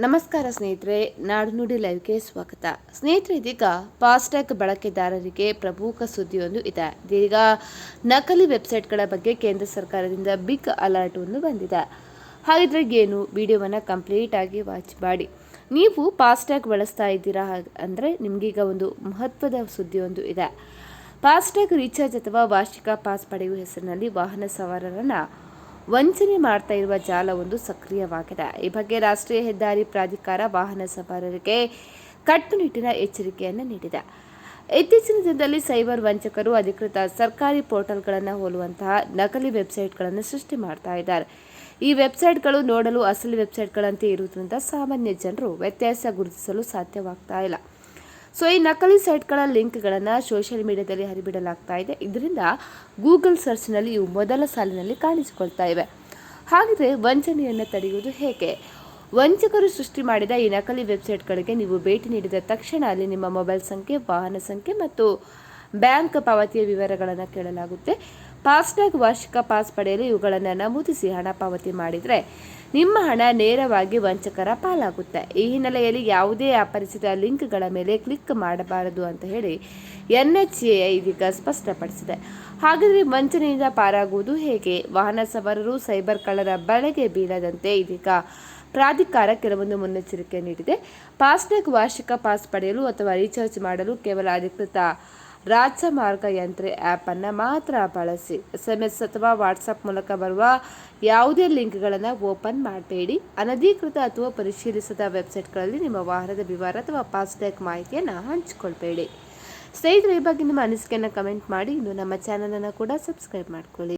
ನಮಸ್ಕಾರ ಸ್ನೇಹಿತರೆ, ನಾಡು ನುಡಿ ಲೈವ್ಗೆ ಸ್ವಾಗತ. ಸ್ನೇಹಿತರೆ, ಇದೀಗ ಫಾಸ್ಟ್ಯಾಗ್ ಬಳಕೆದಾರರಿಗೆ ಪ್ರಮುಖ ಸುದ್ದಿಯೊಂದು ಇದೆ. ಇದೀಗ ನಕಲಿ ವೆಬ್ಸೈಟ್ಗಳ ಬಗ್ಗೆ ಕೇಂದ್ರ ಸರ್ಕಾರದಿಂದ ಬಿಗ್ ಅಲರ್ಟ್ ಒಂದು ಬಂದಿದೆ. ಹಾಗಿದ್ರೆ ಏನು, ವಿಡಿಯೋವನ್ನು ಕಂಪ್ಲೀಟ್ ಆಗಿ ವಾಚ್ ಮಾಡಿ. ನೀವು ಫಾಸ್ಟ್ಯಾಗ್ ಬಳಸ್ತಾ ಇದ್ದೀರಾ ಅಂದರೆ ನಿಮಗೀಗ ಒಂದು ಮಹತ್ವದ ಸುದ್ದಿಯೊಂದು ಇದೆ. ಫಾಸ್ಟ್ಯಾಗ್ ರೀಚಾರ್ಜ್ ಅಥವಾ ವಾರ್ಷಿಕ ಪಾಸ್ ಪಡೆಯುವ ಹೆಸರಿನಲ್ಲಿ ವಾಹನ ಸವಾರರನ್ನು ವಂಚನೆ ಮಾಡ್ತಾ ಇರುವ ಜಾಲ ಒಂದು ಸಕ್ರಿಯವಾಗಿದೆ. ಈ ಬಗ್ಗೆ ರಾಷ್ಟ್ರೀಯ ಹೆದ್ದಾರಿ ಪ್ರಾಧಿಕಾರ ವಾಹನ ಸವಾರರಿಗೆ ಕಟ್ಟುನಿಟ್ಟಿನ ಎಚ್ಚರಿಕೆಯನ್ನು ನೀಡಿದೆ. ಇತ್ತೀಚಿನ ದಿನದಲ್ಲಿ ಸೈಬರ್ ವಂಚಕರು ಅಧಿಕೃತ ಸರ್ಕಾರಿ ಪೋರ್ಟಲ್ಗಳನ್ನು ಹೋಲುವಂತಹ ನಕಲಿ ವೆಬ್ಸೈಟ್ಗಳನ್ನು ಸೃಷ್ಟಿ ಮಾಡ್ತಾ ಇದ್ದಾರೆ. ಈ ವೆಬ್ಸೈಟ್ಗಳು ನೋಡಲು ಅಸಲಿ ವೆಬ್ಸೈಟ್ಗಳಂತೆ ಇರುವುದರಿಂದ ಸಾಮಾನ್ಯ ಜನರು ವ್ಯತ್ಯಾಸ ಗುರುತಿಸಲು ಸಾಧ್ಯವಾಗ್ತಾ ಇಲ್ಲ. ಈ ನಕಲಿ ಸೈಟ್ಗಳ ಲಿಂಕ್ಗಳನ್ನು ಸೋಷಿಯಲ್ ಮೀಡಿಯಾದಲ್ಲಿ ಹರಿಬಿಡಲಾಗ್ತಾ ಇದೆ. ಇದರಿಂದ ಗೂಗಲ್ ಸರ್ಚ್ನಲ್ಲಿ ಇವು ಮೊದಲ ಸಾಲಿನಲ್ಲಿ ಕಾಣಿಸಿಕೊಳ್ತಾ ಇವೆ. ಹಾಗಿದ್ರೆ ವಂಚನೆಯನ್ನು ತಡೆಯುವುದು ಹೇಗೆ? ವಂಚಕರು ಸೃಷ್ಟಿ ಮಾಡಿದ ಈ ನಕಲಿ ವೆಬ್ಸೈಟ್ಗಳಿಗೆ ನೀವು ಭೇಟಿ ನೀಡಿದ ತಕ್ಷಣ ಅಲ್ಲಿ ನಿಮ್ಮ ಮೊಬೈಲ್ ಸಂಖ್ಯೆ, ವಾಹನ ಸಂಖ್ಯೆ ಮತ್ತು ಬ್ಯಾಂಕ್ ಪಾವತಿಯ ವಿವರಗಳನ್ನು ಕೇಳಲಾಗುತ್ತೆ. ಫಾಸ್ಟ್ಯಾಗ್ ವಾರ್ಷಿಕ ಪಾಸ್ ಪಡೆಯಲು ಇವುಗಳನ್ನು ನಮೂದಿಸಿ ಹಣ ಪಾವತಿ ಮಾಡಿದರೆ ನಿಮ್ಮ ಹಣ ನೇರವಾಗಿ ವಂಚಕರ ಪಾಲಾಗುತ್ತೆ. ಈ ಹಿನ್ನೆಲೆಯಲ್ಲಿ ಯಾವುದೇ ಅಪರಿಚಿತ ಲಿಂಕ್ಗಳ ಮೇಲೆ ಕ್ಲಿಕ್ ಮಾಡಬಾರದು ಅಂತ ಹೇಳಿ NHAI ಇದೀಗ ಸ್ಪಷ್ಟಪಡಿಸಿದೆ. ಹಾಗಾದರೆ ವಂಚನೆಯಿಂದ ಪಾರಾಗುವುದು ಹೇಗೆ? ವಾಹನ ಸವಾರರು ಸೈಬರ್ ಕಳ್ಳರ ಬಲೆಗೆ ಬೀಳದಂತೆ ಇದೀಗ ಪ್ರಾಧಿಕಾರ ಕೆಲವೊಂದು ಮುನ್ನೆಚ್ಚರಿಕೆ ನೀಡಿದೆ. ಫಾಸ್ಟ್ಯಾಗ್ ವಾರ್ಷಿಕ ಪಾಸ್ ಪಡೆಯಲು ಅಥವಾ ರೀಚಾರ್ಜ್ ಮಾಡಲು ಕೇವಲ ಅಧಿಕೃತ ರಾಜಮಾರ್ಗ ಯಂತ್ರ ಆ್ಯಪ್ ಅನ್ನು ಮಾತ್ರ ಬಳಸಿ. SMS ಅಥವಾ ವಾಟ್ಸಪ್ ಮೂಲಕ ಬರುವ ಯಾವುದೇ ಲಿಂಕ್ಗಳನ್ನು ಓಪನ್ ಮಾಡಬೇಡಿ. ಅನಧಿಕೃತ ಅಥವಾ ಪರಿಶೀಲಿಸದ ವೆಬ್ಸೈಟ್ಗಳಲ್ಲಿ ನಿಮ್ಮ ವಾಹನದ ವಿವರ ಅಥವಾ ಫಾಸ್ಟ್ಯಾಗ್ ಮಾಹಿತಿಯನ್ನು ಹಂಚಿಕೊಳ್ಬೇಡಿ. ಸ್ನೇಹಿತರೆ, ಈ ಬಗ್ಗೆ ನಿಮ್ಮ ಅನಿಸಿಕೆಯನ್ನು ಕಮೆಂಟ್ ಮಾಡಿ. ಇನ್ನು ನಮ್ಮ ಚಾನಲನ್ನು ಕೂಡ ಸಬ್ಸ್ಕ್ರೈಬ್ ಮಾಡ್ಕೊಳ್ಳಿ.